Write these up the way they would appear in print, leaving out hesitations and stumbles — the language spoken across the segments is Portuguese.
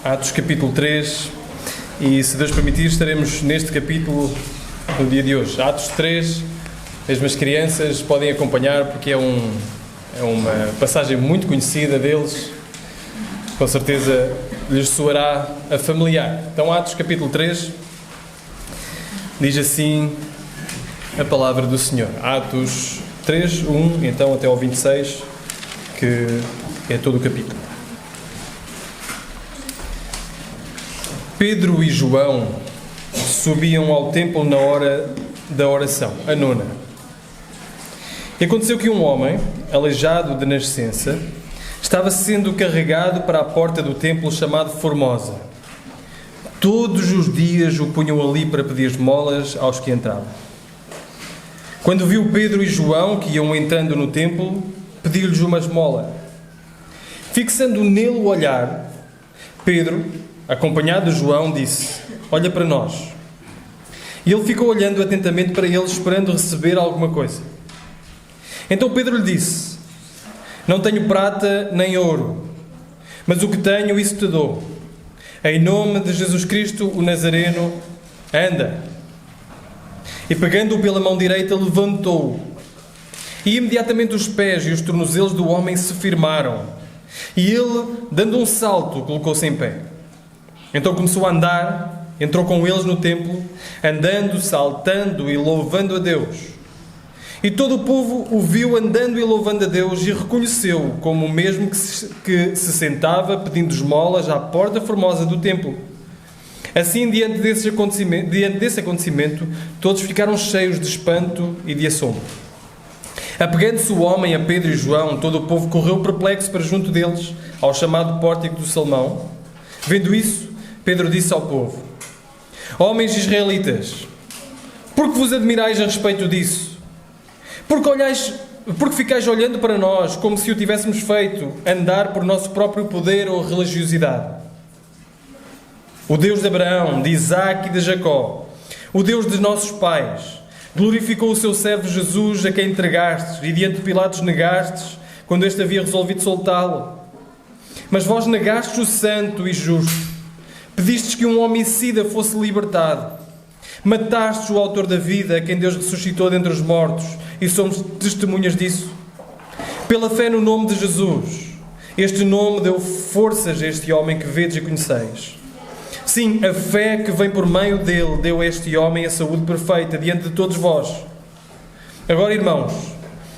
Atos capítulo 3, e se Deus permitir estaremos neste capítulo no dia de hoje. Atos 3, as minhas crianças podem acompanhar porque é uma passagem muito conhecida deles, com certeza lhes soará a familiar. Então Atos capítulo 3, diz assim a palavra do Senhor. Atos 3, 1, então até ao 26, que é todo o capítulo. Pedro e João subiam ao templo na hora da oração, a nona. E aconteceu que um homem, aleijado de nascença, estava sendo carregado para a porta do templo chamado Formosa. Todos os dias o punham ali para pedir esmolas aos que entravam. Quando viu Pedro e João, que iam entrando no templo, pediu-lhes uma esmola. Fixando nele o olhar, Pedro, acompanhado de João, disse: "Olha para nós." E ele ficou olhando atentamente para eles, esperando receber alguma coisa. Então Pedro lhe disse: "Não tenho prata nem ouro, mas o que tenho, isso te dou. Em nome de Jesus Cristo, o Nazareno, anda." E pegando-o pela mão direita, levantou-o. E imediatamente os pés e os tornozelos do homem se firmaram. E ele, dando um salto, colocou-se em pé. Então começou a andar, entrou com eles no templo, andando, saltando e louvando a Deus. E todo o povo o viu andando e louvando a Deus e reconheceu-o como o mesmo que se sentava pedindo esmolas à porta formosa do templo. Assim, diante desse acontecimento, todos ficaram cheios de espanto e de assombro. Apegando-se o homem a Pedro e João, todo o povo correu perplexo para junto deles, ao chamado Pórtico do Salomão. Vendo isso, Pedro disse ao povo: "Homens israelitas, por que vos admirais a respeito disso? Porque ficais olhando para nós como se o tivéssemos feito andar por nosso próprio poder ou religiosidade? O Deus de Abraão, de Isaque e de Jacó, o Deus dos nossos pais, glorificou o seu servo Jesus, a quem entregastes e diante de Pilatos negastes, quando este havia resolvido soltá-lo. Mas vós negastes o santo e justo. Pedistes que um homicida fosse libertado. Matastes o autor da vida, a quem Deus ressuscitou dentre os mortos, e somos testemunhas disso. Pela fé no nome de Jesus, este nome deu forças a este homem que vedes e conheceis. Sim, a fé que vem por meio dele deu a este homem a saúde perfeita diante de todos vós. Agora, irmãos,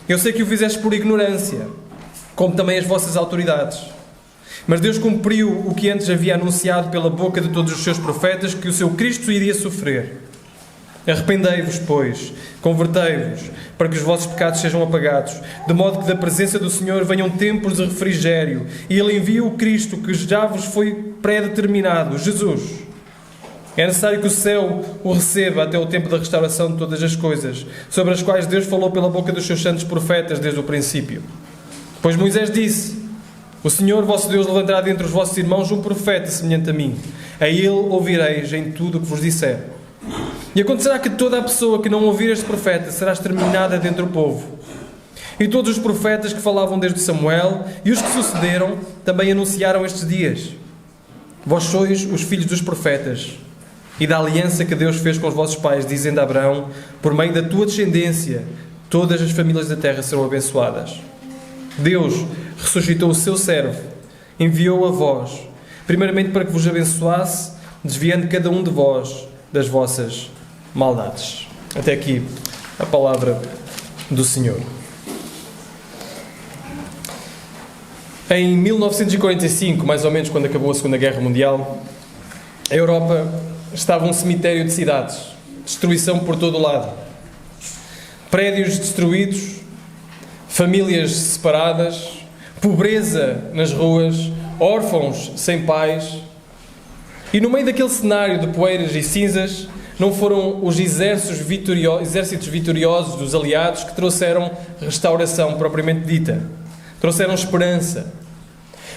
eu sei que o fizeste por ignorância, como também as vossas autoridades. Mas Deus cumpriu o que antes havia anunciado pela boca de todos os seus profetas, que o seu Cristo iria sofrer. Arrependei-vos, pois, convertei-vos, para que os vossos pecados sejam apagados, de modo que da presença do Senhor venham tempos de refrigério, e Ele envia o Cristo que já vos foi predeterminado, Jesus. É necessário que o céu o receba até o tempo da restauração de todas as coisas, sobre as quais Deus falou pela boca dos seus santos profetas desde o princípio. Pois Moisés disse: "O Senhor vosso Deus levantará dentre os vossos irmãos um profeta semelhante a mim. A ele ouvireis em tudo o que vos disser. E acontecerá que toda a pessoa que não ouvir este profeta será exterminada dentre o povo." E todos os profetas que falavam desde Samuel e os que sucederam também anunciaram estes dias. Vós sois os filhos dos profetas e da aliança que Deus fez com os vossos pais, dizendo a Abraão: "Por meio da tua descendência, todas as famílias da terra serão abençoadas." Deus ressuscitou o seu servo, enviou-o a vós, primeiramente para que vos abençoasse, desviando cada um de vós das vossas maldades. Até aqui a palavra do Senhor. Em 1945, mais ou menos quando acabou a Segunda Guerra Mundial, a Europa estava um cemitério de cidades, destruição por todo o lado, prédios destruídos, famílias separadas, pobreza nas ruas, órfãos sem pais. E no meio daquele cenário de poeiras e cinzas, não foram os exércitos vitoriosos dos aliados que trouxeram restauração propriamente dita. Trouxeram esperança.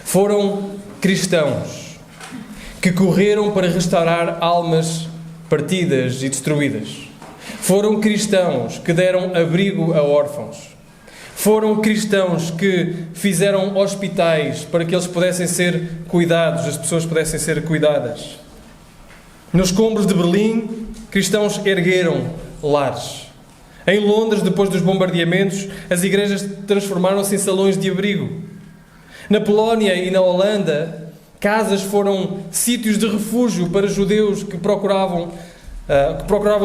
Foram cristãos que correram para restaurar almas partidas e destruídas. Foram cristãos que deram abrigo a órfãos. Foram cristãos que fizeram hospitais para que eles pudessem ser cuidados, as pessoas pudessem ser cuidadas. Nos escombros de Berlim, cristãos ergueram lares. Em Londres, depois dos bombardeamentos, as igrejas transformaram-se em salões de abrigo. Na Polónia e na Holanda, casas foram sítios de refúgio para judeus que procuravam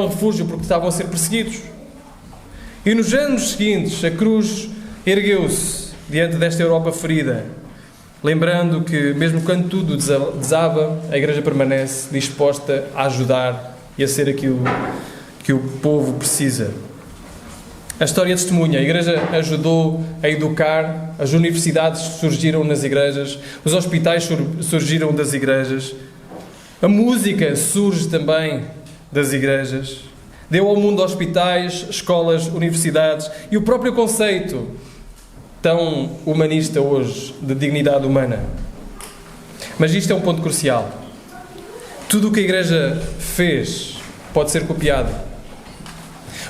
refúgio porque estavam a ser perseguidos. E nos anos seguintes, a cruz ergueu-se diante desta Europa ferida, lembrando que, mesmo quando tudo desaba, a Igreja permanece disposta a ajudar e a ser aquilo que o povo precisa. A história testemunha, a Igreja ajudou a educar, as universidades surgiram nas igrejas, os hospitais surgiram das igrejas, a música surge também das igrejas, deu ao mundo hospitais, escolas, universidades e o próprio conceito tão humanista hoje de dignidade humana. Mas isto é um ponto crucial. Tudo o que a Igreja fez pode ser copiado.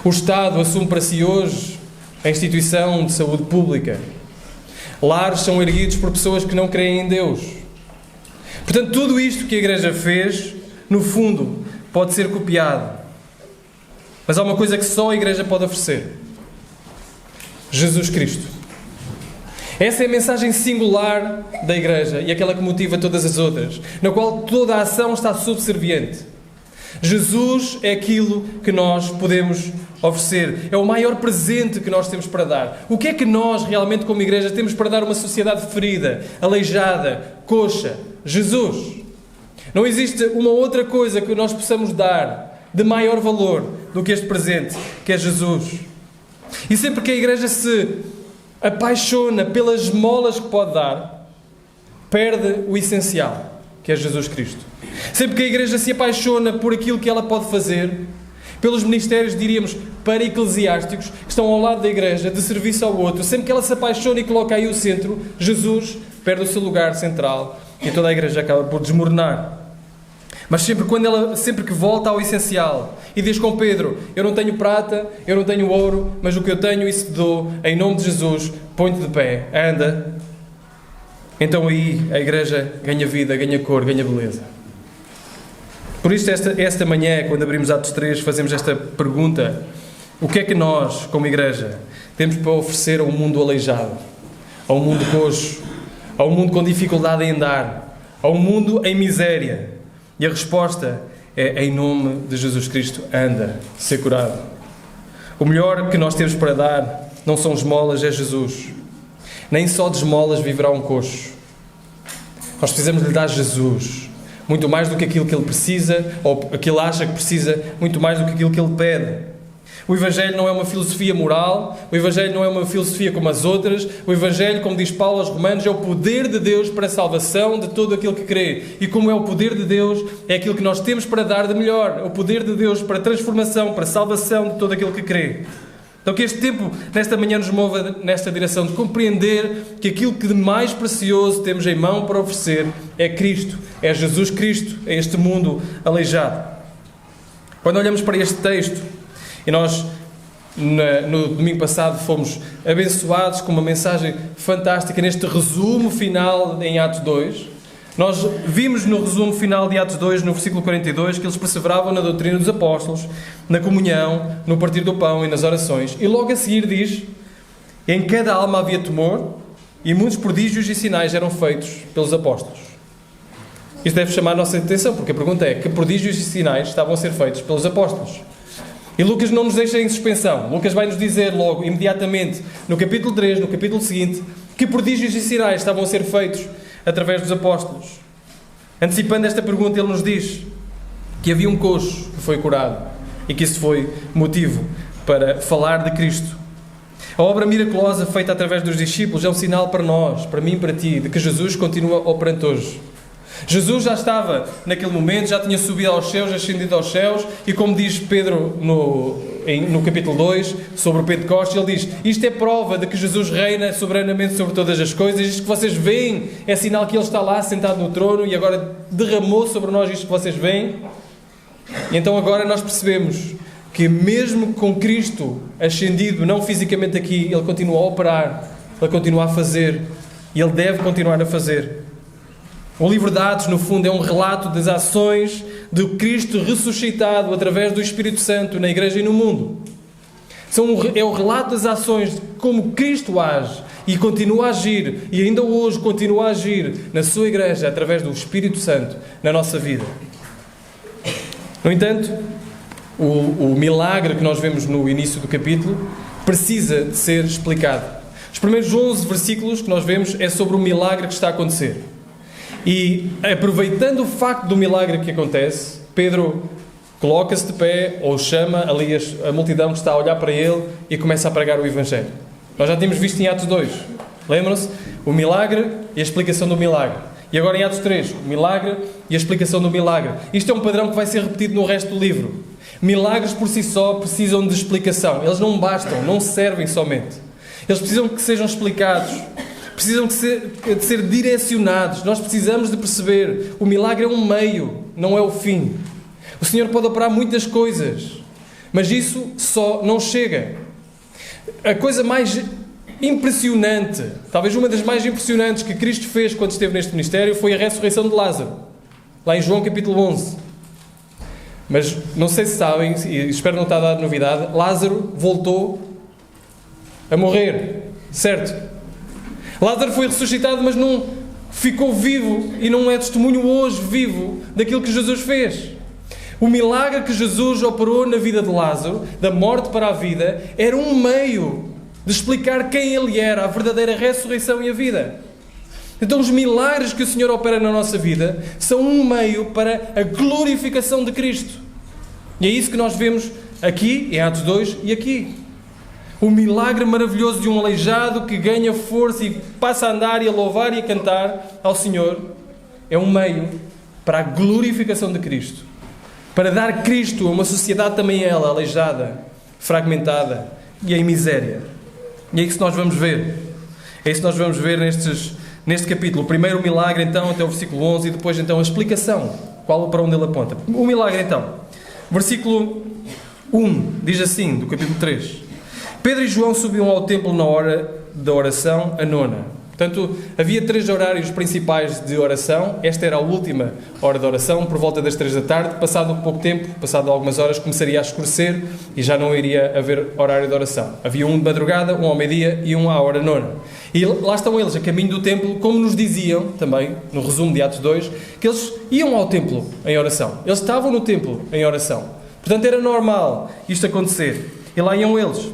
O Estado assume para si hoje a instituição de saúde pública. Lares são erguidos por pessoas que não creem em Deus. Portanto, tudo isto que a Igreja fez, no fundo, pode ser copiado. Mas há uma coisa que só a Igreja pode oferecer: Jesus Cristo. Essa é a mensagem singular da Igreja e aquela que motiva todas as outras, na qual toda a ação está subserviente. Jesus é aquilo que nós podemos oferecer. É o maior presente que nós temos para dar. O que é que nós realmente, como Igreja, temos para dar a uma sociedade ferida, aleijada, coxa? Jesus. Não existe uma outra coisa que nós possamos dar de maior valor do que este presente, que é Jesus. E sempre que a Igreja se apaixona pelas esmolas que pode dar, perde o essencial, que é Jesus Cristo. Sempre que a Igreja se apaixona por aquilo que ela pode fazer, pelos ministérios, diríamos, para-eclesiásticos, que estão ao lado da Igreja, de serviço ao outro, sempre que ela se apaixona e coloca aí o centro, Jesus perde o seu lugar central e toda a Igreja acaba por desmoronar. Mas sempre que volta ao essencial e diz com Pedro: eu não tenho prata, eu não tenho ouro, mas o que eu tenho, isso te dou, em nome de Jesus, põe-te de pé, anda. Então aí a Igreja ganha vida, ganha cor, ganha beleza. Por isto, esta manhã, quando abrimos Atos 3, fazemos esta pergunta: o que é que nós, como Igreja, temos para oferecer ao mundo aleijado, ao mundo coxo, ao mundo com dificuldade em andar, ao mundo em miséria? E a resposta é: em nome de Jesus Cristo, anda, ser curado. O melhor que nós temos para dar não são esmolas, é Jesus. Nem só de esmolas viverá um coxo. Nós precisamos lhe dar Jesus. Muito mais do que aquilo que ele precisa, ou que ele acha que precisa, muito mais do que aquilo que ele pede. O Evangelho não é uma filosofia moral, o Evangelho não é uma filosofia como as outras, o Evangelho, como diz Paulo aos Romanos, é o poder de Deus para a salvação de todo aquele que crê. E como é o poder de Deus, é aquilo que nós temos para dar de melhor, o poder de Deus para a transformação, para a salvação de todo aquele que crê. Então que este tempo, nesta manhã, nos mova nesta direção de compreender que aquilo que de mais precioso temos em mão para oferecer é Cristo, é Jesus Cristo, é este mundo aleijado. Quando olhamos para este texto, e nós no domingo passado fomos abençoados com uma mensagem fantástica neste resumo final em Atos 2, nós vimos no resumo final de Atos 2, no versículo 42, que eles perseveravam na doutrina dos apóstolos, na comunhão, no partir do pão e nas orações. E logo a seguir diz: em cada alma havia temor e muitos prodígios e sinais eram feitos pelos apóstolos. Isto deve chamar a nossa atenção, porque a pergunta é: que prodígios e sinais estavam a ser feitos pelos apóstolos? E Lucas não nos deixa em suspensão. Lucas vai nos dizer logo, imediatamente, no capítulo 3, no capítulo seguinte, que prodígios e sinais estavam a ser feitos através dos apóstolos. Antecipando esta pergunta, ele nos diz que havia um coxo que foi curado e que isso foi motivo para falar de Cristo. A obra miraculosa feita através dos discípulos é um sinal para nós, para mim e para ti, de que Jesus continua operante hoje. Jesus já estava naquele momento, já tinha subido aos céus, ascendido aos céus, e como diz Pedro no capítulo 2, sobre o Pentecostes, ele diz: isto é prova de que Jesus reina soberanamente sobre todas as coisas, isto que vocês veem é sinal que Ele está lá sentado no trono e agora derramou sobre nós isto que vocês veem. E então agora nós percebemos que mesmo com Cristo ascendido, não fisicamente aqui, Ele continua a operar, Ele continua a fazer, e Ele deve continuar a fazer. O livro de Atos, no fundo, é um relato das ações de Cristo ressuscitado através do Espírito Santo na Igreja e no mundo. É o relato das ações de como Cristo age e continua a agir, e ainda hoje continua a agir na sua Igreja através do Espírito Santo na nossa vida. No entanto, o milagre que nós vemos no início do capítulo precisa de ser explicado. Os primeiros 11 versículos que nós vemos é sobre o milagre que está a acontecer. E aproveitando o facto do milagre que acontece, Pedro coloca-se de pé ou chama ali a multidão que está a olhar para ele e começa a pregar o Evangelho. Nós já tínhamos visto em Atos 2, lembram-se? O milagre e a explicação do milagre. E agora em Atos 3, o milagre e a explicação do milagre. Isto é um padrão que vai ser repetido no resto do livro. Milagres por si só precisam de explicação. Eles não bastam, não servem somente. Eles precisam que sejam explicados. Precisam de ser direcionados. Nós precisamos de perceber. O milagre é um meio, não é o fim. O Senhor pode operar muitas coisas, mas isso só não chega. A coisa mais impressionante, talvez uma das mais impressionantes que Cristo fez quando esteve neste ministério, foi a ressurreição de Lázaro. Lá em João capítulo 11. Mas não sei se sabem, e espero não estar a dar novidade, Lázaro voltou a morrer, certo? Lázaro foi ressuscitado, mas não ficou vivo e não é testemunho hoje vivo daquilo que Jesus fez. O milagre que Jesus operou na vida de Lázaro, da morte para a vida, era um meio de explicar quem ele era, a verdadeira ressurreição e a vida. Então os milagres que o Senhor opera na nossa vida são um meio para a glorificação de Cristo. E é isso que nós vemos aqui, em Atos 2 e aqui. O milagre maravilhoso de um aleijado que ganha força e passa a andar e a louvar e a cantar ao Senhor é um meio para a glorificação de Cristo. Para dar Cristo a uma sociedade também ela aleijada, fragmentada e em miséria. E é isso que nós vamos ver. É isso que nós vamos ver neste capítulo. O primeiro milagre então até o versículo 11 e depois então a explicação. Para onde ele aponta. O milagre então. Versículo 1 diz assim, do capítulo 3. Pedro e João subiam ao templo na hora da oração, a nona. Portanto, havia 3 horários principais de oração. Esta era a última hora de oração, por volta das 3 da tarde. Passado pouco tempo, passado algumas horas, começaria a escurecer e já não iria haver horário de oração. Havia um de madrugada, um ao meio-dia e um à hora nona. E lá estão eles, a caminho do templo, como nos diziam, também, no resumo de Atos 2, que eles iam ao templo em oração. Eles estavam no templo em oração. Portanto, era normal isto acontecer. E lá iam eles.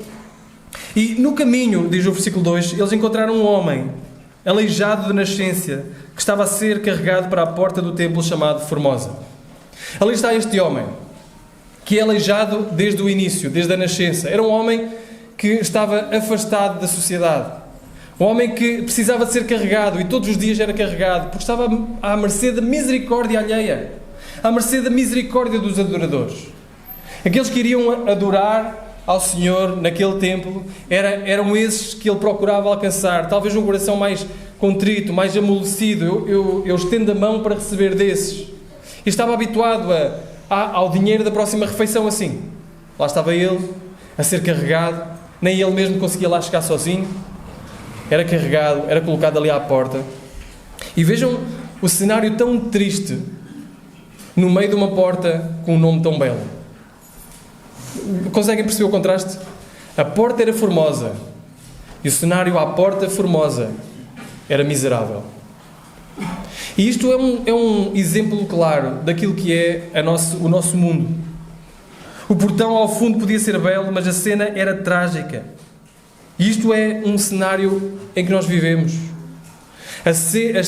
E no caminho, diz o versículo 2, eles encontraram um homem aleijado de nascença, que estava a ser carregado para a porta do templo chamado Formosa. Ali está este homem, que é aleijado desde o início, desde a nascença. Era um homem que estava afastado da sociedade. Um homem que precisava de ser carregado, e todos os dias era carregado, porque estava à mercê da misericórdia alheia, à mercê da misericórdia dos adoradores. Aqueles que iriam adorar ao Senhor naquele templo, eram esses que ele procurava alcançar, talvez um coração mais contrito, mais amolecido. Eu estendo a mão para receber desses. E estava habituado ao dinheiro da próxima refeição assim. Lá estava ele, a ser carregado, nem ele mesmo conseguia lá chegar sozinho. Era carregado, era colocado ali à porta. E vejam o cenário tão triste, no meio de uma porta com um nome tão belo. Conseguem perceber o contraste? A porta era formosa e o cenário à porta formosa era miserável. E isto é um exemplo claro daquilo que é o nosso mundo. O portão ao fundo podia ser belo, mas a cena era trágica. E isto é um cenário em que nós vivemos. As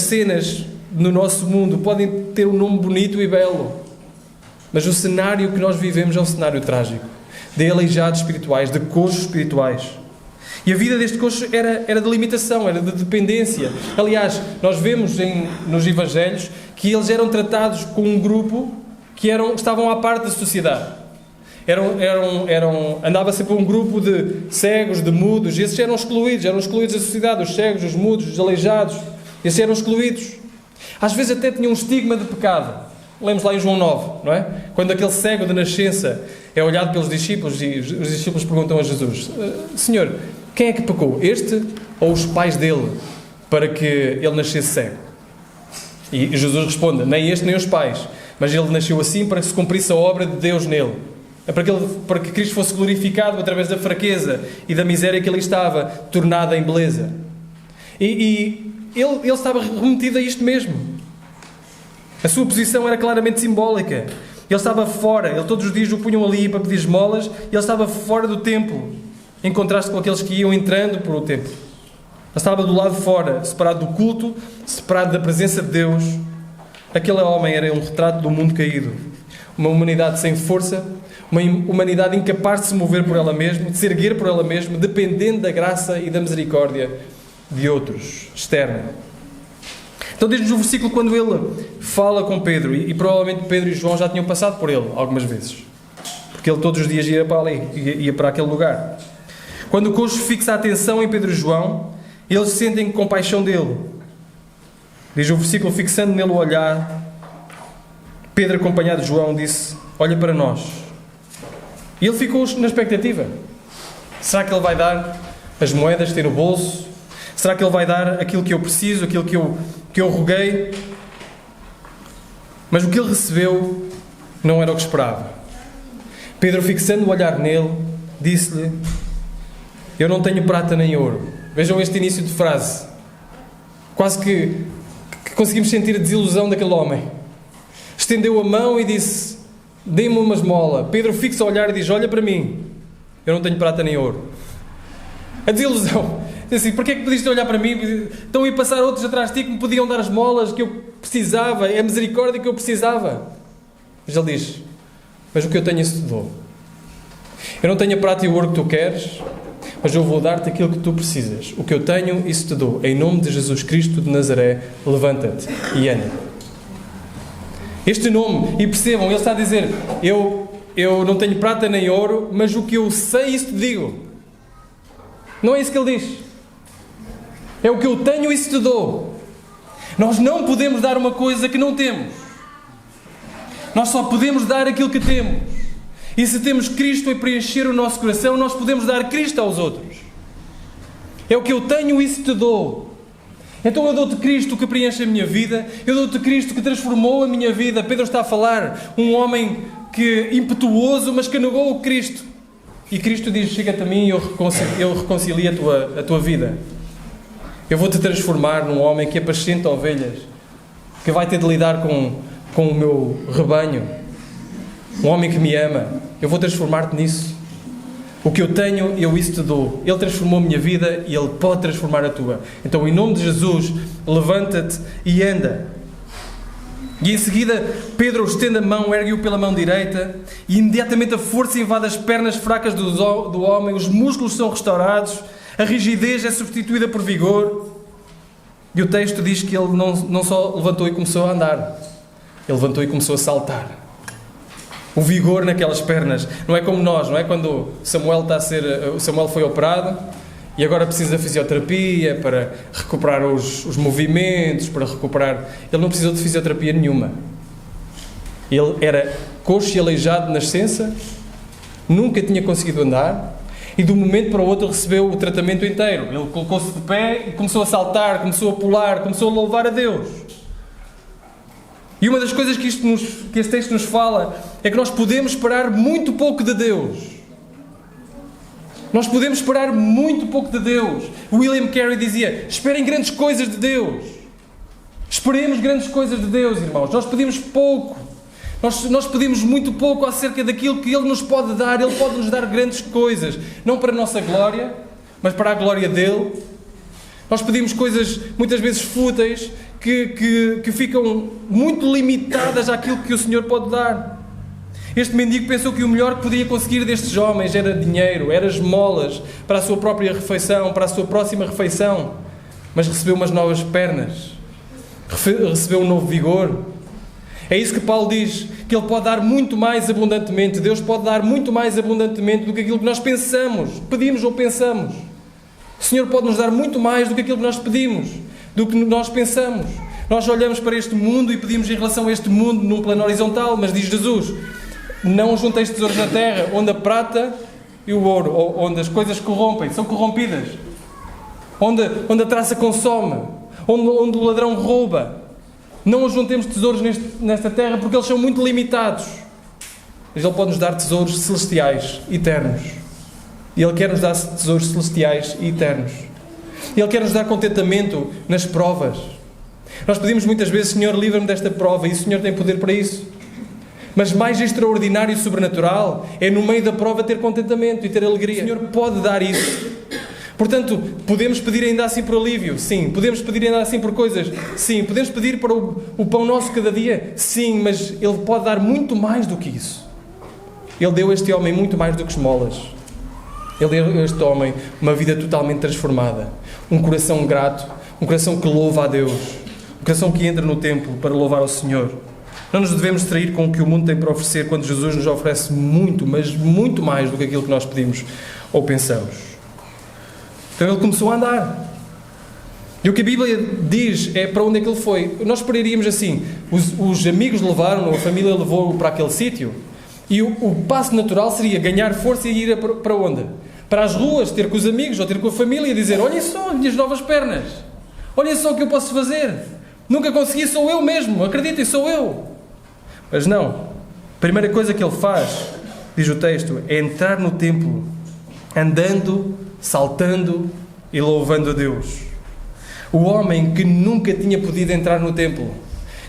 cenas no nosso mundo podem ter um nome bonito e belo, mas o cenário que nós vivemos é um cenário trágico, de aleijados espirituais, de coxos espirituais. E a vida deste coxo era de limitação, era de dependência. Aliás, nós vemos nos Evangelhos que eles eram tratados com um grupo que estavam à parte da sociedade. Andava sempre um grupo de cegos, de mudos, e esses eram excluídos da sociedade, os cegos, os mudos, os aleijados, esses eram excluídos. Às vezes até tinham um estigma de pecado. Lemos lá em João 9, não é? Quando aquele cego de nascença é olhado pelos discípulos e os discípulos perguntam a Jesus: Senhor, quem é que pecou? Este ou os pais dele para que ele nascesse cego? E Jesus responde: nem este nem os pais, mas ele nasceu assim para que se cumprisse a obra de Deus nele. É para que Cristo fosse glorificado através da fraqueza e da miséria que ali estava, tornada em beleza. E ele estava remetido a isto mesmo. A sua posição era claramente simbólica. Ele estava fora, ele todos os dias o punham ali para pedir esmolas, e ele estava fora do templo, em contraste com aqueles que iam entrando por o templo. Ele estava do lado de fora, separado do culto, separado da presença de Deus. Aquele homem era um retrato do mundo caído. Uma humanidade sem força, uma humanidade incapaz de se mover por ela mesma, de se erguer por ela mesma, dependendo da graça e da misericórdia de outros, externa. Então diz-nos o versículo quando ele fala com Pedro, e provavelmente Pedro e João já tinham passado por ele algumas vezes, porque ele todos os dias ia para ali, ia para aquele lugar. Quando o coxo fixa a atenção em Pedro e João, eles sentem compaixão dele. Diz o versículo: fixando nele o olhar, Pedro, acompanhado de João, disse: olha para nós. E ele ficou na expectativa. Será que ele vai dar as moedas que tem no bolso? Será que ele vai dar aquilo que eu preciso, aquilo que eu roguei? Mas o que ele recebeu não era o que esperava. Pedro, fixando o olhar nele, disse-lhe: eu não tenho prata nem ouro. Vejam este início de frase. Quase que conseguimos sentir a desilusão daquele homem. Estendeu a mão e disse: dê-me uma esmola. Pedro fixa o olhar e diz: olha para mim, eu não tenho prata nem ouro. A desilusão. Diz assim: porquê é que pediste olhar para mim? Estão a ir passar outros atrás de ti que me podiam dar as molas que eu precisava, é a misericórdia que eu precisava. Mas ele diz: mas o que eu tenho, isso te dou. Eu não tenho a prata e o ouro que tu queres, mas eu vou dar-te aquilo que tu precisas. O que eu tenho, isso te dou. Em nome de Jesus Cristo de Nazaré, levanta-te e anda. Este nome, e percebam, ele está a dizer: eu não tenho prata nem ouro, mas o que eu sei, isso te digo. Não é isso que ele diz. É o que eu tenho, isso te dou. Nós não podemos dar uma coisa que não temos. Nós só podemos dar aquilo que temos. E se temos Cristo a preencher o nosso coração, nós podemos dar Cristo aos outros. É o que eu tenho, isso te dou. Então eu dou-te Cristo que preenche a minha vida, eu dou-te Cristo que transformou a minha vida. Pedro está a falar, um homem impetuoso, mas que negou o Cristo. E Cristo diz: chega-te a mim e eu reconcilio a tua vida. Eu vou-te transformar num homem que apascenta ovelhas, que vai ter de lidar com o meu rebanho. Um homem que me ama. Eu vou transformar-te nisso. O que eu tenho, eu isso te dou. Ele transformou a minha vida e Ele pode transformar a tua. Então, em nome de Jesus, levanta-te e anda. E em seguida, Pedro estende a mão, ergue-o pela mão direita, e imediatamente a força invade as pernas fracas do homem, os músculos são restaurados, a rigidez é substituída por vigor. E o texto diz que ele não só levantou e começou a andar, ele levantou e começou a saltar. O vigor naquelas pernas. Não é como nós, não é? Quando Samuel foi operado e agora precisa de fisioterapia para recuperar os movimentos, para recuperar... Ele não precisou de fisioterapia nenhuma. Ele era coxo e aleijado de nascença, nunca tinha conseguido andar, e de um momento para o outro recebeu o tratamento inteiro. Ele colocou-se de pé e começou a saltar, começou a pular, começou a louvar a Deus. E uma das coisas que este texto nos fala é que nós podemos esperar muito pouco de Deus. Nós podemos esperar muito pouco de Deus. William Carey dizia: esperem grandes coisas de Deus. Esperemos grandes coisas de Deus, irmãos. Nós pedimos pouco. Nós pedimos muito pouco acerca daquilo que Ele nos pode dar. Ele pode nos dar grandes coisas. Não para a nossa glória, mas para a glória dEle. Nós pedimos coisas muitas vezes fúteis que ficam muito limitadas àquilo que o Senhor pode dar. Este mendigo pensou que o melhor que podia conseguir destes homens era dinheiro, era esmolas para a sua própria refeição, para a sua próxima refeição. Mas recebeu umas novas pernas, recebeu um novo vigor. É isso que Paulo diz, que Ele pode dar muito mais abundantemente. Deus pode dar muito mais abundantemente do que aquilo que nós pensamos, pedimos ou pensamos. O Senhor pode nos dar muito mais do que aquilo que nós pedimos, do que nós pensamos. Nós olhamos para este mundo e pedimos em relação a este mundo num plano horizontal, mas diz Jesus: Não junteis tesouros na terra, onde a prata e o ouro, ou onde as coisas corrompem, são corrompidas, onde a traça consome, onde o ladrão rouba. Não ajuntemos tesouros nesta terra, porque eles são muito limitados. Mas Ele pode nos dar tesouros celestiais, eternos. E Ele quer nos dar tesouros celestiais e eternos. Ele quer nos dar contentamento nas provas. Nós pedimos muitas vezes: Senhor, livra-me desta prova, e o Senhor tem poder para isso. Mas mais extraordinário e sobrenatural é no meio da prova ter contentamento e ter alegria. O Senhor pode dar isso. Portanto, podemos pedir ainda assim por alívio? Sim. Podemos pedir ainda assim por coisas? Sim. Podemos pedir para o pão nosso cada dia? Sim. Mas Ele pode dar muito mais do que isso. Ele deu a este homem muito mais do que esmolas. Ele deu a este homem uma vida totalmente transformada. Um coração grato, um coração que louva a Deus, um coração que entra no templo para louvar ao Senhor. Não nos devemos distrair com o que o mundo tem para oferecer, quando Jesus nos oferece muito, mas muito mais do que aquilo que nós pedimos ou pensamos. Então Ele começou a andar. E o que a Bíblia diz é para onde é que Ele foi. Nós esperaríamos assim: os amigos levaram-no, a família levou-o para aquele sítio, e o passo natural seria ganhar força e ir para onde? Para as ruas, ter com os amigos ou ter com a família e dizer: olhem só as minhas novas pernas, olhem só o que eu posso fazer, nunca consegui, sou eu mesmo, acreditem, sou eu. Mas não, a primeira coisa que ele faz, diz o texto, é entrar no templo, andando, saltando e louvando a Deus. O homem que nunca tinha podido entrar no templo,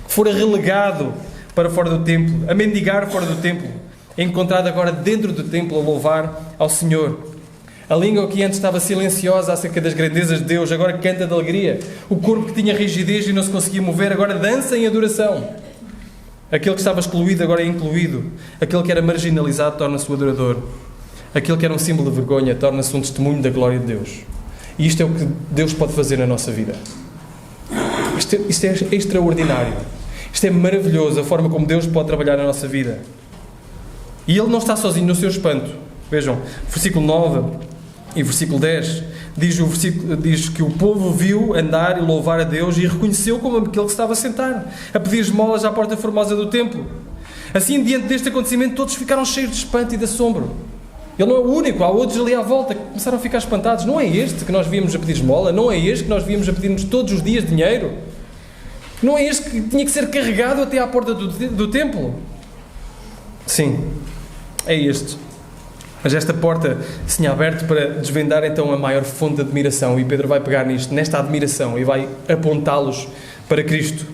que fora relegado para fora do templo, a mendigar fora do templo, é encontrado agora dentro do templo a louvar ao Senhor. A língua que antes estava silenciosa acerca das grandezas de Deus, agora canta de alegria. O corpo que tinha rigidez e não se conseguia mover, agora dança em adoração. Aquele que estava excluído agora é incluído. Aquele que era marginalizado torna-se o adorador. Aquele que era um símbolo de vergonha torna-se um testemunho da glória de Deus. E isto é o que Deus pode fazer na nossa vida. Isto é extraordinário. Isto é maravilhoso, a forma como Deus pode trabalhar na nossa vida. E Ele não está sozinho no seu espanto. Vejam, versículo 9 e versículo 10, diz que o povo viu andar e louvar a Deus e reconheceu como aquele que estava a sentar, a pedir esmolas à porta formosa do templo. Assim, diante deste acontecimento, todos ficaram cheios de espanto e de assombro. Ele não é o único, há outros ali à volta que começaram a ficar espantados. Não é este que nós víamos a pedir esmola? Não é este que nós víamos a pedir-nos todos os dias dinheiro? Não é este que tinha que ser carregado até à porta do templo? Sim, é este. Mas esta porta se tinha aberto para desvendar então a maior fonte de admiração, e Pedro vai pegar nesta admiração e vai apontá-los para Cristo.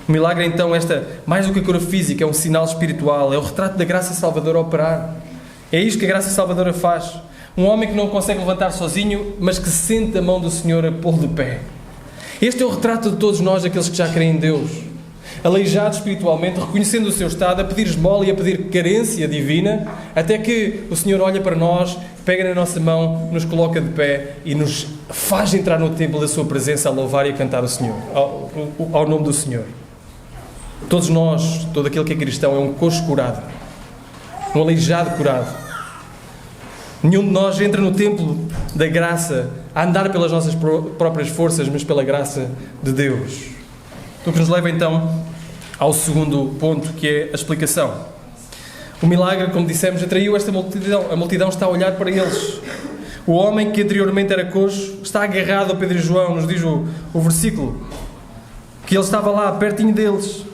O milagre então, mais do que a cura física, é um sinal espiritual, é o retrato da graça salvadora a operar. É isto que a graça salvadora faz. Um homem que não consegue levantar sozinho, mas que sente a mão do Senhor a pô-lo de pé. Este é o retrato de todos nós, aqueles que já creem em Deus. Aleijados espiritualmente, reconhecendo o seu estado, a pedir esmola e a pedir carência divina, até que o Senhor olha para nós, pega na nossa mão, nos coloca de pé e nos faz entrar no templo da sua presença a louvar e a cantar o Senhor, ao nome do Senhor. Todos nós, todo aquele que é cristão, é um coxo curado, um aleijado curado. Nenhum de nós entra no templo da graça a andar pelas nossas próprias forças, mas pela graça de Deus. O que nos leva então ao segundo ponto, que é a explicação. O milagre, como dissemos, atraiu esta multidão. A multidão está a olhar para eles. O homem que anteriormente era coxo está agarrado a Pedro e João, nos diz o versículo, que ele estava lá, pertinho deles.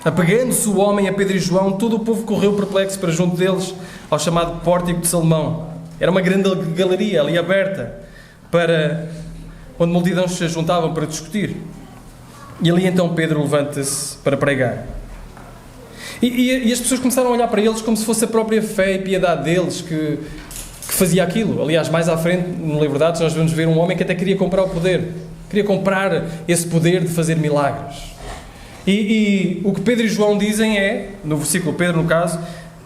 Apegando-se o homem a Pedro e João, todo o povo correu perplexo para junto deles, ao chamado Pórtico de Salomão. Era uma grande galeria ali aberta, onde multidões se juntavam para discutir. E ali então Pedro levanta-se para pregar. E as pessoas começaram a olhar para eles como se fosse a própria fé e piedade deles que fazia aquilo. Aliás, mais à frente, no livro de Atos, nós vamos ver um homem que até queria comprar o poder. Queria comprar esse poder de fazer milagres. E o que Pedro e João dizem é, no versículo, Pedro no caso,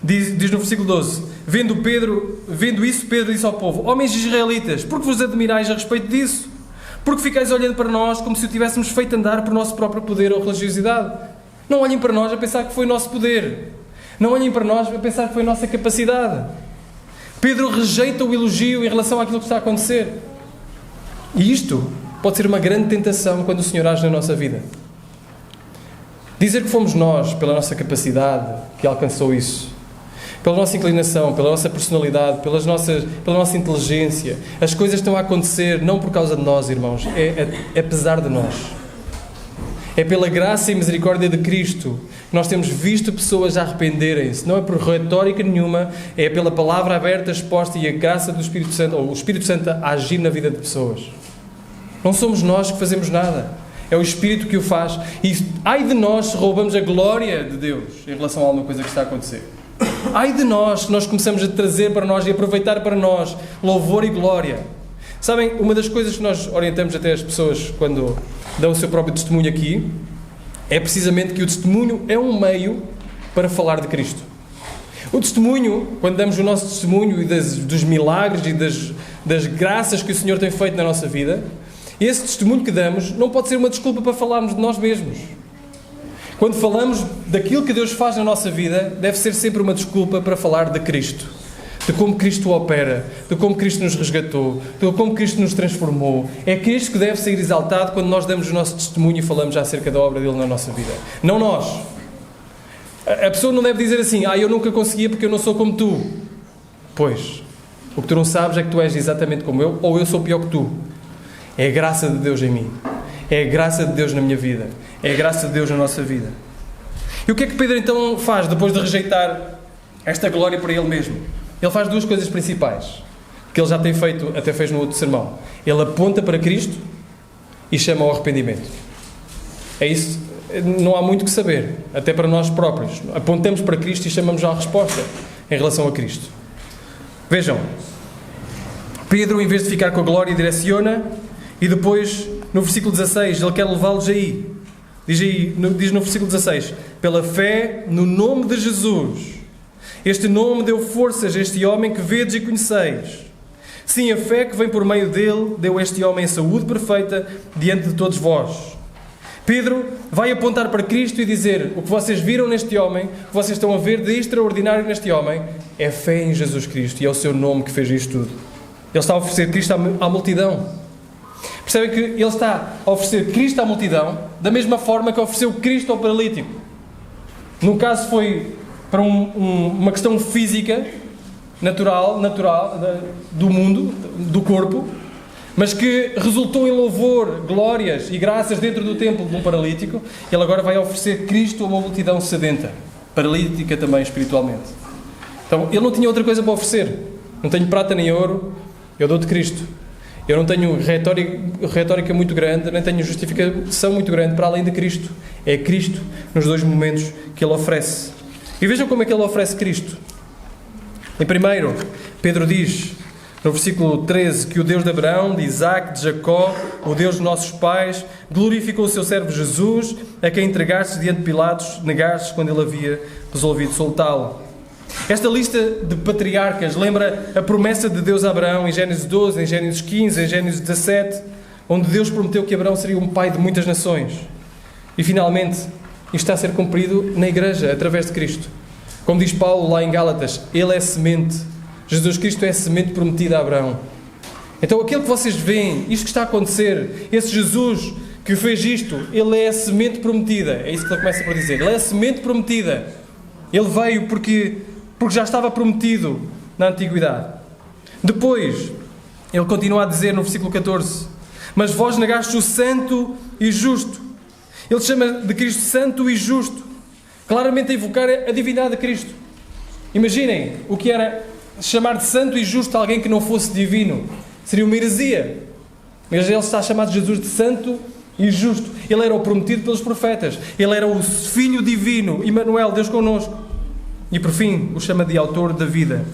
diz no versículo 12, vendo isso, Pedro disse ao povo: homens israelitas, por que vos admirais a respeito disso? Porque ficais olhando para nós como se o tivéssemos feito andar por nosso próprio poder ou religiosidade? Não olhem para nós a pensar que foi o nosso poder. Não olhem para nós a pensar que foi a nossa capacidade. Pedro rejeita o elogio em relação àquilo que está a acontecer. E isto pode ser uma grande tentação quando o Senhor age na nossa vida. Dizer que fomos nós, pela nossa capacidade, que alcançou isso, pela nossa inclinação, pela nossa personalidade, pela nossa inteligência, as coisas estão a acontecer não por causa de nós, irmãos, é apesar de nós. É pela graça e misericórdia de Cristo que nós temos visto pessoas a arrependerem-se. Não é por retórica nenhuma, é pela palavra aberta, exposta e a graça do Espírito Santo, ou o Espírito Santo a agir na vida de pessoas. Não somos nós que fazemos nada. É o Espírito que o faz. E ai de nós se roubamos a glória de Deus em relação a alguma coisa que está a acontecer. Ai de nós se nós começamos a trazer para nós e aproveitar para nós louvor e glória. Sabem, uma das coisas que nós orientamos até as pessoas quando dão o seu próprio testemunho aqui, é precisamente que o testemunho é um meio para falar de Cristo. O testemunho, quando damos o nosso testemunho e dos milagres e das graças que o Senhor tem feito na nossa vida, esse testemunho que damos não pode ser uma desculpa para falarmos de nós mesmos. Quando falamos daquilo que Deus faz na nossa vida, deve ser sempre uma desculpa para falar de Cristo. De como Cristo opera, de como Cristo nos resgatou, de como Cristo nos transformou. É Cristo que deve ser exaltado quando nós damos o nosso testemunho e falamos acerca da obra dele na nossa vida. Não nós. A pessoa não deve dizer assim, eu nunca conseguia porque eu não sou como tu. Pois, o que tu não sabes é que tu és exatamente como eu, ou eu sou pior que tu. É a graça de Deus em mim. É a graça de Deus na minha vida. É a graça de Deus na nossa vida. E o que é que Pedro então faz depois de rejeitar esta glória para ele mesmo? Ele faz duas coisas principais, que ele já tem feito, até fez no outro sermão. Ele aponta para Cristo e chama ao arrependimento. É isso, não há muito que saber, até para nós próprios. Apontamos para Cristo e chamamos à resposta em relação a Cristo. Vejam, Pedro, em vez de ficar com a glória, direciona, e depois, no versículo 16, ele quer levá-los aí. Diz no versículo 16, pela fé no nome de Jesus. Este nome deu forças a este homem que vedes e conheceis. Sim, a fé que vem por meio dele deu a este homem a saúde perfeita diante de todos vós. Pedro vai apontar para Cristo e dizer, o que vocês viram neste homem, o que vocês estão a ver de extraordinário neste homem, é fé em Jesus Cristo e é o seu nome que fez isto tudo. Ele está a oferecer Cristo à multidão. Percebem que ele está a oferecer Cristo à multidão da mesma forma que ofereceu Cristo ao paralítico. No caso foi para uma questão física, natural do mundo, do corpo, mas que resultou em louvor, glórias e graças dentro do templo de um paralítico. Ele agora vai oferecer Cristo a uma multidão sedenta, paralítica também espiritualmente. Então, ele não tinha outra coisa para oferecer. Não tenho prata nem ouro, eu dou-te Cristo. Eu não tenho retórica muito grande, nem tenho justificação muito grande para além de Cristo. É Cristo nos dois momentos que ele oferece. E vejam como é que ele oferece Cristo. Em primeiro, Pedro diz, no versículo 13, que o Deus de Abraão, de Isaac, de Jacó, o Deus de nossos pais, glorificou o seu servo Jesus, a quem entregastes diante de Pilatos, negastes quando ele havia resolvido soltá-lo. Esta lista de patriarcas lembra a promessa de Deus a Abraão em Gênesis 12, em Gênesis 15, em Gênesis 17, onde Deus prometeu que Abraão seria um pai de muitas nações. E finalmente, isto está a ser cumprido na Igreja, através de Cristo. Como diz Paulo lá em Gálatas, Ele é semente. Jesus Cristo é a semente prometida a Abraão. Então aquilo que vocês veem, isto que está a acontecer, esse Jesus que fez isto, Ele é a semente prometida. É isso que ele começa por dizer. Ele é a semente prometida. Ele veio porque já estava prometido na Antiguidade. Depois, ele continua a dizer no versículo 14, mas vós negastes o santo e justo. Ele chama de Cristo santo e justo, claramente a evocar a divindade de Cristo. Imaginem o que era chamar de santo e justo alguém que não fosse divino. Seria uma heresia. Mas ele está a chamar de Jesus de santo e justo. Ele era o prometido pelos profetas. Ele era o Filho divino, Emmanuel, Deus connosco. E por fim, o chama de autor da vida.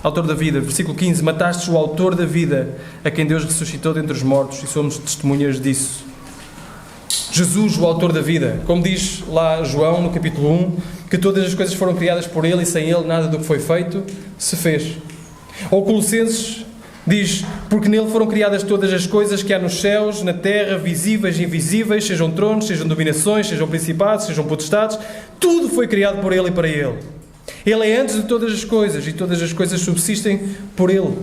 Autor da vida, versículo 15, matastes o autor da vida, a quem Deus ressuscitou dentre os mortos, e somos testemunhas disso. Jesus, o autor da vida, como diz lá João no capítulo 1, que todas as coisas foram criadas por Ele e sem Ele nada do que foi feito se fez. Ou Colossenses diz, porque nele foram criadas todas as coisas que há nos céus, na terra, visíveis e invisíveis, sejam tronos, sejam dominações, sejam principados, sejam potestades, tudo foi criado por Ele e para Ele. Ele é antes de todas as coisas e todas as coisas subsistem por Ele.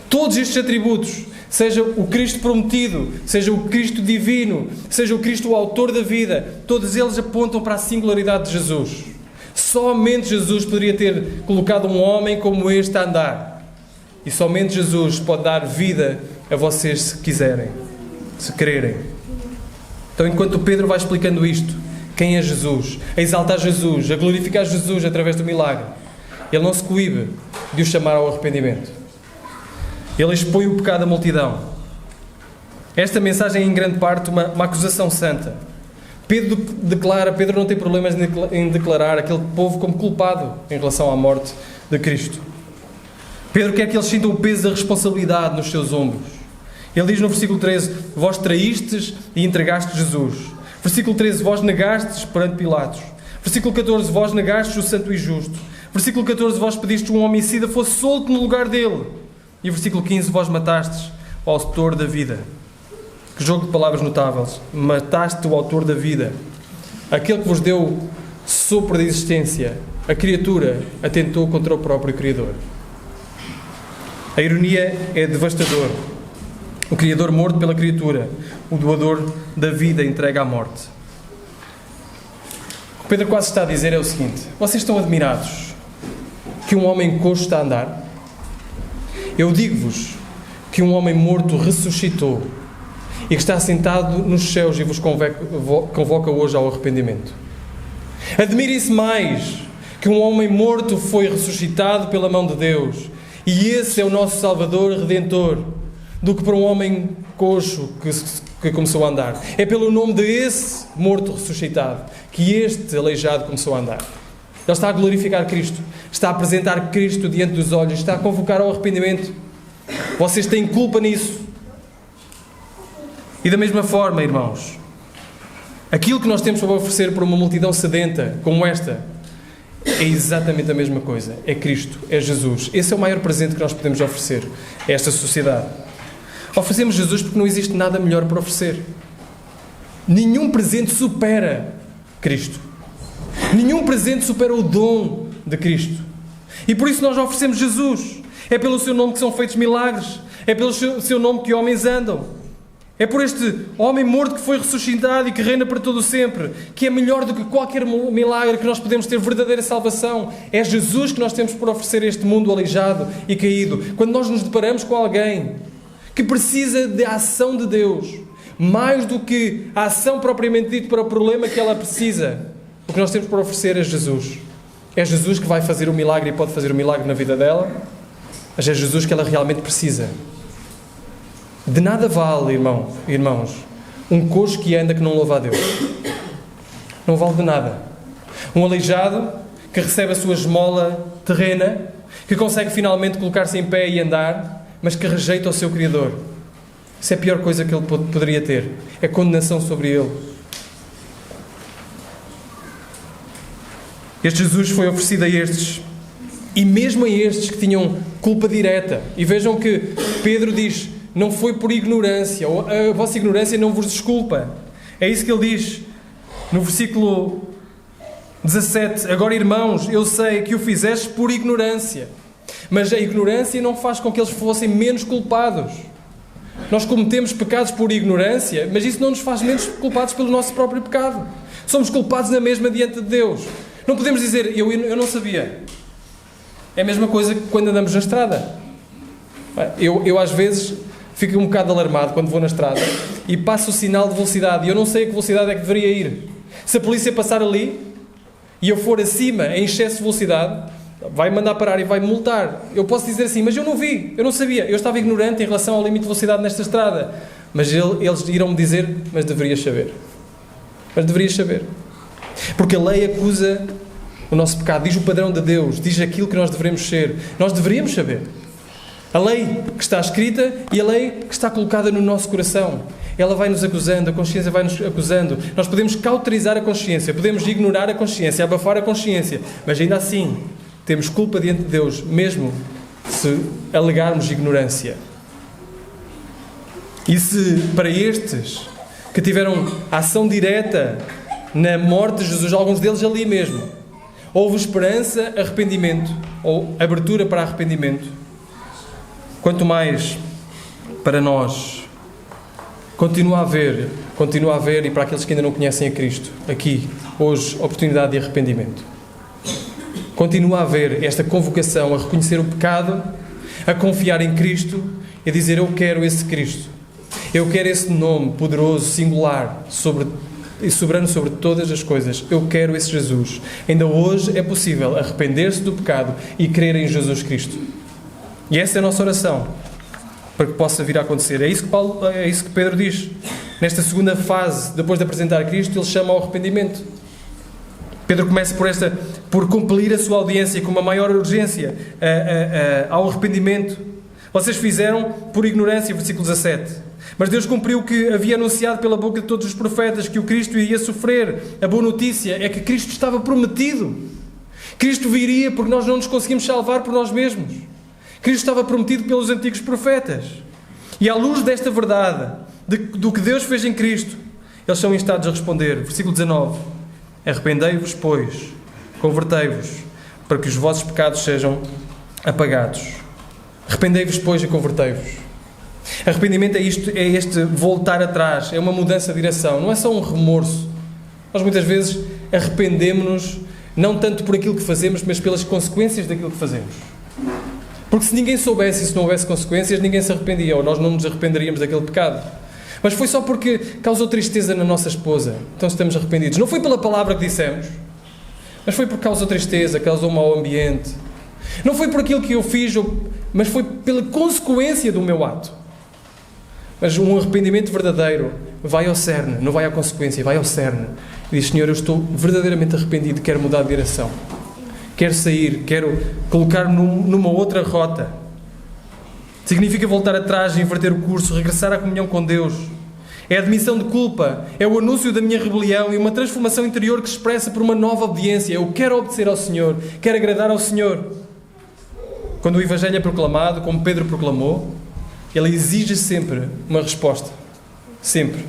Todos estes atributos seja o Cristo prometido, seja o Cristo divino, seja o Cristo o autor da vida, todos eles apontam para a singularidade de Jesus. Somente Jesus poderia ter colocado um homem como este a andar. E somente Jesus pode dar vida a vocês se quiserem, se quererem. Então, enquanto Pedro vai explicando isto, quem é Jesus, a exaltar Jesus, a glorificar Jesus através do milagre, ele não se coíbe de o chamar ao arrependimento. Ele expõe o pecado à multidão. Esta mensagem é em grande parte uma acusação santa. Pedro não tem problemas em declarar aquele povo como culpado em relação à morte de Cristo. Pedro quer que eles sintam o peso da responsabilidade nos seus ombros. Ele diz no versículo 13: vós traístes e entregastes Jesus. Versículo 13: vós negastes perante Pilatos. Versículo 14: vós negastes o santo e justo. Versículo 14: vós pedistes um homicida fosse solto no lugar dele. E versículo 15: vós matastes o autor da vida. Que jogo de palavras notáveis. Mataste o autor da vida. Aquele que vos deu sopro de existência. A criatura atentou contra o próprio Criador. A ironia é devastadora. O Criador morto pela criatura. O doador da vida entregue à morte. O que Pedro quase está a dizer é o seguinte: vocês estão admirados que um homem coxo está a andar? Eu digo-vos que um homem morto ressuscitou e que está sentado nos céus e vos convoca hoje ao arrependimento. Admirem-se mais que um homem morto foi ressuscitado pela mão de Deus e esse é o nosso Salvador Redentor, do que para um homem coxo que começou a andar. É pelo nome desse morto ressuscitado que este aleijado começou a andar. Ele está a glorificar Cristo, está a apresentar Cristo diante dos olhos, está a convocar ao arrependimento. Vocês têm culpa nisso. E da mesma forma, irmãos, aquilo que nós temos para oferecer para uma multidão sedenta como esta é exatamente a mesma coisa. É Cristo, é Jesus. Esse é o maior presente que nós podemos oferecer a esta sociedade. Oferecemos Jesus porque não existe nada melhor para oferecer. Nenhum presente supera Cristo. Nenhum presente supera o dom de Cristo. E por isso nós oferecemos Jesus. É pelo seu nome que são feitos milagres. É pelo seu nome que homens andam. É por este homem morto que foi ressuscitado e que reina para todo o sempre, que é melhor do que qualquer milagre que nós podemos ter verdadeira salvação. É Jesus que nós temos por oferecer a este mundo aleijado e caído. Quando nós nos deparamos com alguém que precisa da ação de Deus, mais do que a ação propriamente dita para o problema que ela precisa, o que nós temos por oferecer é Jesus. É Jesus que vai fazer o milagre e pode fazer o milagre na vida dela, mas é Jesus que ela realmente precisa. De nada vale, irmãos, um coxo que anda que não louva a Deus. Não vale de nada. Um aleijado que recebe a sua esmola terrena, que consegue finalmente colocar-se em pé e andar, mas que rejeita o seu Criador. Isso é a pior coisa que ele poderia ter. É condenação sobre ele. Este Jesus foi oferecido a estes, e mesmo a estes que tinham culpa direta. E vejam que Pedro diz: não foi por ignorância, ou a vossa ignorância não vos desculpa. É isso que ele diz no versículo 17. Agora, irmãos, eu sei que o fizeste por ignorância, mas a ignorância não faz com que eles fossem menos culpados. Nós cometemos pecados por ignorância, mas isso não nos faz menos culpados pelo nosso próprio pecado. Somos culpados na mesma diante de Deus. Não podemos dizer: eu não sabia. É a mesma coisa que quando andamos na estrada. Eu às vezes fico um bocado alarmado quando vou na estrada e passo o sinal de velocidade e eu não sei a que velocidade é que deveria ir. Se a polícia passar ali e eu for acima em excesso de velocidade, vai mandar parar e vai me multar. Eu posso dizer assim: mas eu não vi, eu não sabia, eu estava ignorante em relação ao limite de velocidade nesta estrada. Mas eles irão-me dizer: mas deverias saber. Mas deverias saber. Porque a lei acusa o nosso pecado, diz o padrão de Deus, diz aquilo que nós devemos ser. Nós deveríamos saber. A lei que está escrita e a lei que está colocada no nosso coração. Ela vai-nos acusando, a consciência vai-nos acusando. Nós podemos cauterizar a consciência, podemos ignorar a consciência, abafar a consciência, mas ainda assim temos culpa diante de Deus, mesmo se alegarmos ignorância. E se para estes que tiveram ação direta na morte de Jesus, alguns deles ali mesmo, houve esperança, arrependimento, ou abertura para arrependimento, quanto mais para nós. Continua a haver, e para aqueles que ainda não conhecem a Cristo, aqui, hoje, oportunidade de arrependimento. Continua a haver esta convocação a reconhecer o pecado, a confiar em Cristo e a dizer: eu quero esse Cristo. Eu quero esse nome poderoso, singular e soberano sobre todas as coisas. Eu quero esse Jesus. Ainda hoje é possível arrepender-se do pecado e crer em Jesus Cristo. E essa é a nossa oração, para que possa vir a acontecer. É isso que Pedro diz. Nesta segunda fase, depois de apresentar Cristo, ele chama ao arrependimento. Pedro começa por compelir a sua audiência com uma maior urgência ao arrependimento. Vocês fizeram por ignorância, versículo 17. Mas Deus cumpriu o que havia anunciado pela boca de todos os profetas, que o Cristo iria sofrer. A boa notícia é que Cristo estava prometido. Cristo viria porque nós não nos conseguimos salvar por nós mesmos. Cristo estava prometido pelos antigos profetas. E à luz desta verdade, do que Deus fez em Cristo, eles são instados a responder. Versículo 19. Arrependei-vos, pois, convertei-vos, para que os vossos pecados sejam apagados. Arrependei-vos, pois, e convertei-vos. Arrependimento é este voltar atrás, é uma mudança de direção, não é só um remorso. Nós muitas vezes arrependemos-nos, não tanto por aquilo que fazemos, mas pelas consequências daquilo que fazemos. Porque se ninguém soubesse e se não houvesse consequências, ninguém se arrependia, ou nós não nos arrependeríamos daquele pecado. Mas foi só porque causou tristeza na nossa esposa, então estamos arrependidos. Não foi pela palavra que dissemos, mas foi porque causou tristeza, causou um mau ambiente. Não foi por aquilo que eu fiz, mas foi pela consequência do meu ato. Mas um arrependimento verdadeiro vai ao cerne, não vai à consequência, vai ao cerne. E diz: Senhor, eu estou verdadeiramente arrependido, quero mudar de direção. Quero sair, quero colocar-me numa outra rota. Significa voltar atrás, inverter o curso, regressar à comunhão com Deus. É a admissão de culpa, é o anúncio da minha rebelião e uma transformação interior que se expressa por uma nova obediência. Eu quero obedecer ao Senhor, quero agradar ao Senhor. Quando o Evangelho é proclamado, como Pedro proclamou, ele exige sempre uma resposta. Sempre.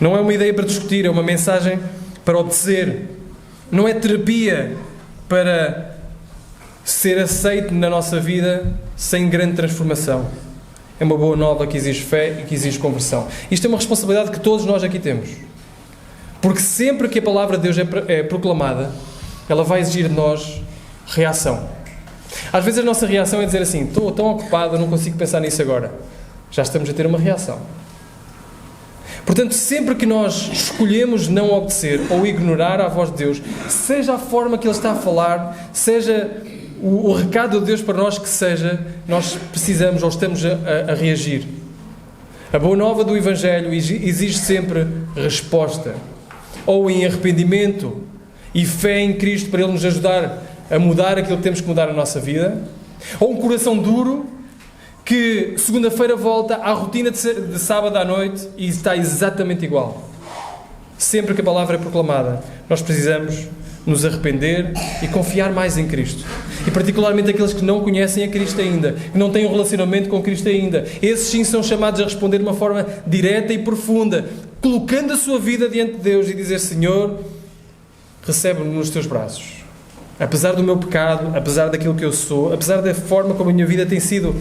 Não é uma ideia para discutir, é uma mensagem para obedecer. Não é terapia para ser aceito na nossa vida sem grande transformação. É uma boa nova que exige fé e que exige conversão. Isto é uma responsabilidade que todos nós aqui temos. Porque sempre que a palavra de Deus é proclamada, ela vai exigir de nós reação. Às vezes a nossa reação é dizer assim: estou tão ocupado, não consigo pensar nisso agora. Já estamos a ter uma reação. Portanto, sempre que nós escolhemos não obedecer ou ignorar a voz de Deus, seja a forma que Ele está a falar, seja o recado de Deus para nós que seja, nós precisamos ou estamos a reagir. A boa nova do Evangelho exige sempre resposta. Ou em arrependimento e fé em Cristo para Ele nos ajudar a mudar aquilo que temos que mudar na nossa vida. Ou um coração duro que segunda-feira volta à rotina de sábado à noite e está exatamente igual. Sempre que a palavra é proclamada, nós precisamos nos arrepender e confiar mais em Cristo. E particularmente aqueles que não conhecem a Cristo ainda, que não têm um relacionamento com Cristo ainda. Esses sim são chamados a responder de uma forma direta e profunda, colocando a sua vida diante de Deus e dizer: Senhor, recebe-me nos teus braços. Apesar do meu pecado, apesar daquilo que eu sou, apesar da forma como a minha vida tem sido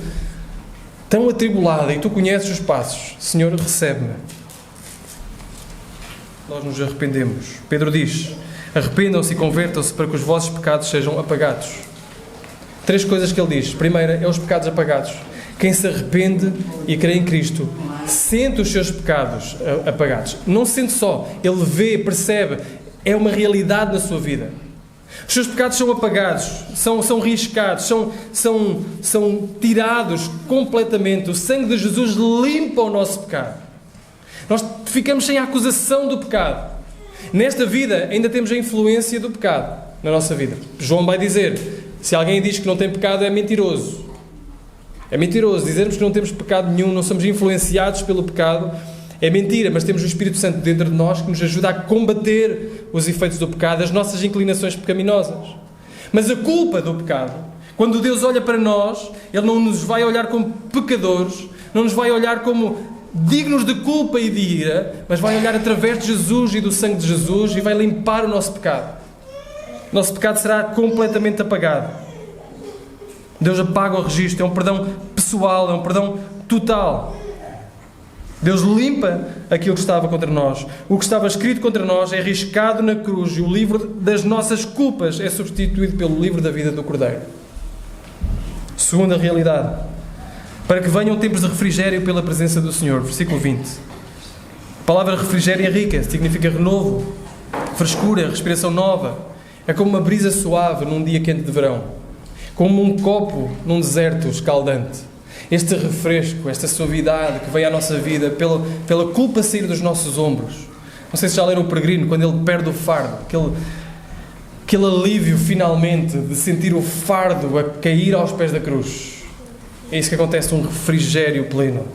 tão atribulada e tu conheces os passos, Senhor, recebe-me. Nós nos arrependemos. Pedro diz: arrependam-se e convertam-se para que os vossos pecados sejam apagados. 3 coisas que ele diz. Primeira é os pecados apagados. Quem se arrepende e crê em Cristo sente os seus pecados apagados. Não sente só, ele vê, percebe, é uma realidade na sua vida. Os seus pecados são apagados, são riscados, são tirados completamente. O sangue de Jesus limpa o nosso pecado. Nós ficamos sem a acusação do pecado. Nesta vida ainda temos a influência do pecado na nossa vida. João vai dizer: se alguém diz que não tem pecado, é mentiroso. É mentiroso. Dizermos que não temos pecado nenhum, não somos influenciados pelo pecado, é mentira, mas temos o Espírito Santo dentro de nós que nos ajuda a combater os efeitos do pecado, as nossas inclinações pecaminosas. Mas a culpa do pecado, quando Deus olha para nós, Ele não nos vai olhar como pecadores, não nos vai olhar como dignos de culpa e de ira, mas vai olhar através de Jesus e do sangue de Jesus e vai limpar o nosso pecado. O nosso pecado será completamente apagado. Deus apaga o registro, é um perdão pessoal, é um perdão total. Deus limpa aquilo que estava contra nós. O que estava escrito contra nós é riscado na cruz e o livro das nossas culpas é substituído pelo livro da vida do Cordeiro. Segunda realidade. Para que venham tempos de refrigério pela presença do Senhor. Versículo 20. A palavra refrigério é rica, significa renovo, frescura, respiração nova. É como uma brisa suave num dia quente de verão. Como um copo num deserto escaldante. Este refresco, esta suavidade que vem à nossa vida pela culpa sair dos nossos ombros. Não sei se já leram o Peregrino, quando ele perde o fardo, aquele alívio finalmente de sentir o fardo a cair aos pés da cruz. É isso que acontece, um refrigério pleno.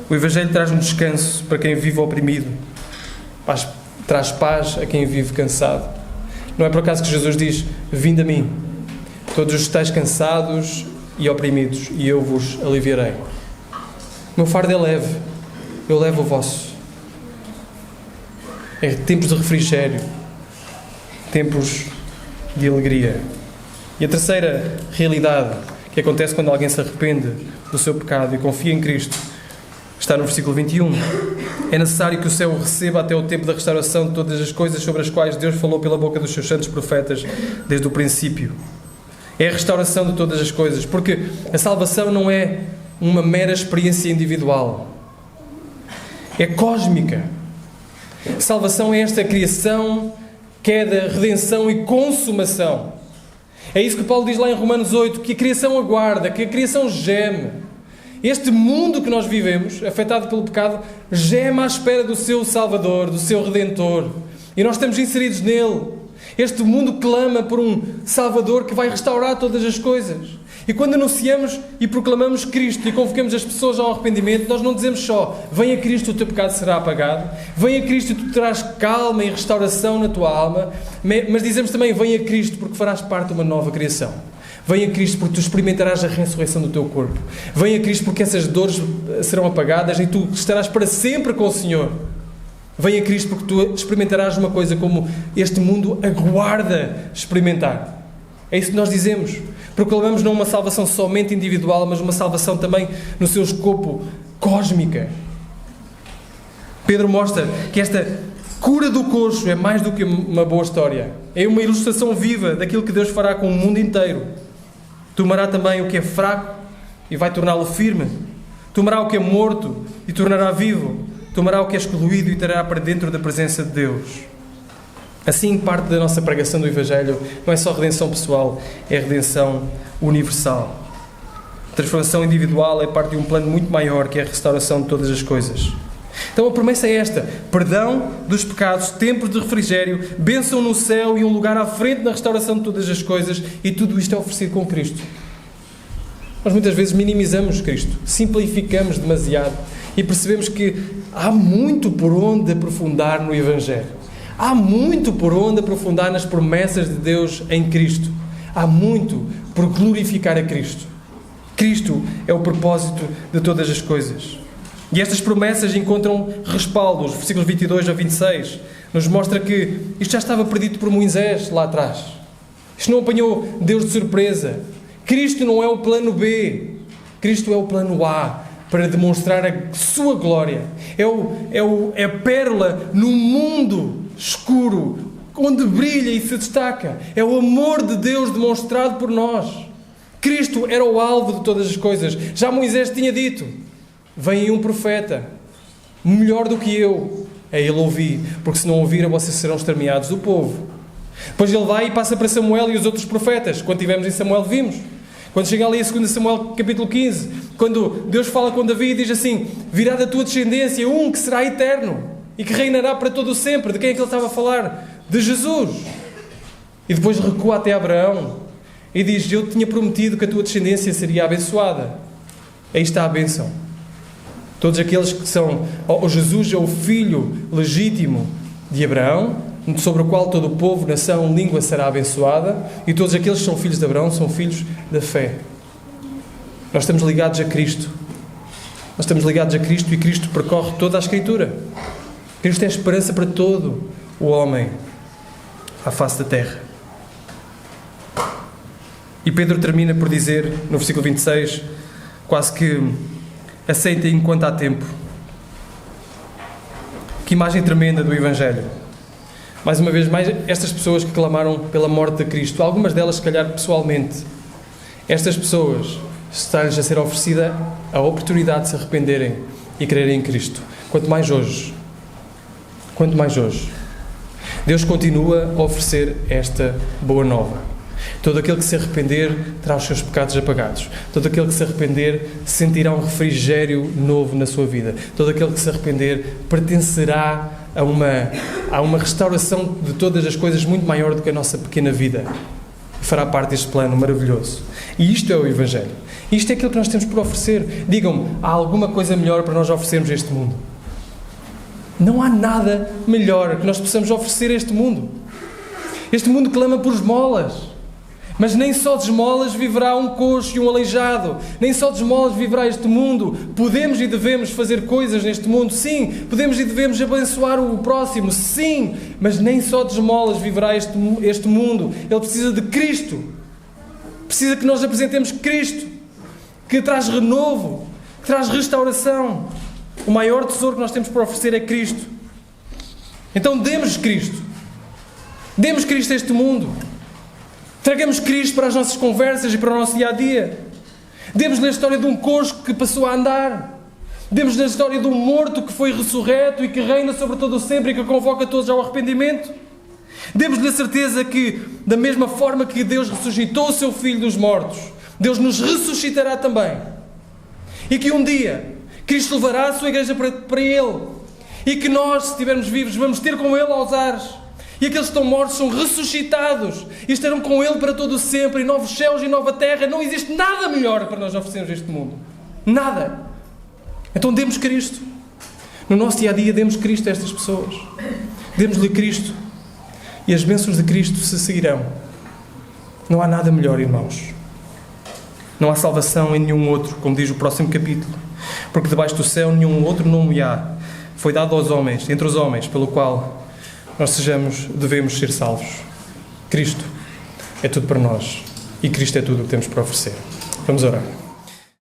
O Evangelho traz-nos descanso para quem vive oprimido, traz paz a quem vive cansado. Não é por acaso que Jesus diz: vinde a mim, todos os que estáis cansados e oprimidos, e eu vos aliviarei. O meu fardo é leve, eu levo o vosso. É tempos de refrigério, tempos de alegria. E a terceira realidade que acontece quando alguém se arrepende do seu pecado e confia em Cristo está no versículo 21. É necessário que o céu receba até o tempo da restauração de todas as coisas sobre as quais Deus falou pela boca dos seus santos profetas desde o princípio. É a restauração de todas as coisas, porque a salvação não é uma mera experiência individual. É cósmica. A salvação é esta criação, queda, redenção e consumação. É isso que Paulo diz lá em Romanos 8, que a criação aguarda, que a criação geme. Este mundo que nós vivemos, afetado pelo pecado, geme à espera do seu Salvador, do seu Redentor. E nós estamos inseridos nele. Este mundo clama por um Salvador que vai restaurar todas as coisas. E quando anunciamos e proclamamos Cristo e convocamos as pessoas ao arrependimento, nós não dizemos só: vem a Cristo, o teu pecado será apagado. Vem a Cristo e tu terás calma e restauração na tua alma. Mas dizemos também: vem a Cristo porque farás parte de uma nova criação. Vem a Cristo porque tu experimentarás a ressurreição do teu corpo. Vem a Cristo porque essas dores serão apagadas e tu estarás para sempre com o Senhor. Vem a Cristo porque tu experimentarás uma coisa como este mundo aguarda experimentar. É isso que nós dizemos. Proclamamos não uma salvação somente individual, mas uma salvação também no seu escopo cósmica. Pedro mostra que esta cura do coxo é mais do que uma boa história. É uma ilustração viva daquilo que Deus fará com o mundo inteiro. Tomará também o que é fraco e vai torná-lo firme. Tomará o que é morto e tornará vivo. Tomará o que é excluído e trará para dentro da presença de Deus. Assim, parte da nossa pregação do Evangelho não é só redenção pessoal, é redenção universal. A transformação individual é parte de um plano muito maior, que é a restauração de todas as coisas. Então a promessa é esta: perdão dos pecados, tempos de refrigério, bênção no céu e um lugar à frente na restauração de todas as coisas, e tudo isto é oferecido com Cristo. Nós muitas vezes minimizamos Cristo, simplificamos demasiado e percebemos que há muito por onde aprofundar no Evangelho. Há muito por onde aprofundar nas promessas de Deus em Cristo. Há muito por glorificar a Cristo. Cristo é o propósito de todas as coisas. E estas promessas encontram respaldo. Os versículos 22 a 26 nos mostra que isto já estava predito por Moisés lá atrás. Isto não apanhou Deus de surpresa. Cristo não é o plano B. Cristo é o plano A, para demonstrar a sua glória. É a pérola no mundo escuro, onde brilha e se destaca. É o amor de Deus demonstrado por nós. Cristo era o alvo de todas as coisas. Já Moisés tinha dito: vem aí um profeta, melhor do que eu. A ele ouvi, porque se não ouvirem, vocês serão exterminados do povo. Depois ele vai e passa para Samuel e os outros profetas. Quando estivemos em Samuel, vimos. Quando chega ali a 2 Samuel capítulo 15, quando Deus fala com Davi e diz assim: virá da tua descendência um que será eterno e que reinará para todo o sempre. De quem é que ele estava a falar? De Jesus. E depois recua até Abraão e diz: eu tinha prometido que a tua descendência seria abençoada. Aí está a bênção. Todos aqueles que são... Jesus é o filho legítimo de Abraão, sobre o qual todo o povo, nação, língua será abençoada, e todos aqueles que são filhos de Abraão são filhos da fé. Nós estamos ligados a Cristo. Nós estamos ligados a Cristo e Cristo percorre toda a Escritura. Cristo é a esperança para todo o homem à face da terra. E Pedro termina por dizer, no versículo 26, quase que aceitem enquanto há tempo. Que imagem tremenda do Evangelho. Mais uma vez, estas pessoas que clamaram pela morte de Cristo, algumas delas, se calhar, pessoalmente, estas pessoas está-lhes a ser oferecida a oportunidade de se arrependerem e crerem em Cristo. Quanto mais hoje. Deus continua a oferecer esta boa nova. Todo aquele que se arrepender terá os seus pecados apagados. Todo aquele que se arrepender sentirá um refrigério novo na sua vida. Todo aquele que se arrepender pertencerá a uma restauração de todas as coisas muito maior do que a nossa pequena vida. Fará parte deste plano maravilhoso. E isto é o Evangelho. Isto é aquilo que nós temos por oferecer. Digam-me, há alguma coisa melhor para nós oferecermos a este mundo? Não há nada melhor que nós possamos oferecer a este mundo. Este mundo clama por esmolas. Mas nem só de esmolas viverá um coxo e um aleijado. Nem só de esmolas viverá este mundo. Podemos e devemos fazer coisas neste mundo, sim. Podemos e devemos abençoar o próximo, sim. Mas nem só de esmolas viverá este mundo. Ele precisa de Cristo. Precisa que nós apresentemos Cristo, que traz renovo, que traz restauração. O maior tesouro que nós temos para oferecer é Cristo. Então demos Cristo. Demos Cristo a este mundo. Tragamos Cristo para as nossas conversas e para o nosso dia-a-dia. Demos-lhe a história de um coxo que passou a andar. Demos-lhe a história de um morto que foi ressurreto e que reina sobre todo o sempre e que convoca todos ao arrependimento. Demos-lhe a certeza que, da mesma forma que Deus ressuscitou o seu Filho dos mortos, Deus nos ressuscitará também. E que um dia Cristo levará a sua igreja para Ele. E que nós, se estivermos vivos, vamos ter com Ele aos ares. E aqueles que estão mortos são ressuscitados e estarão com Ele para todo o sempre, em novos céus e nova terra. Não existe nada melhor para nós oferecermos este mundo. Nada. Então demos Cristo. No nosso dia-a-dia demos Cristo a estas pessoas. Demos-lhe Cristo. E as bênçãos de Cristo se seguirão. Não há nada melhor, irmãos. Não há salvação em nenhum outro, como diz o próximo capítulo. Porque debaixo do céu nenhum outro nome há. Foi dado aos homens, entre os homens, pelo qual nós devemos ser salvos. Cristo é tudo para nós. E Cristo é tudo o que temos para oferecer. Vamos orar.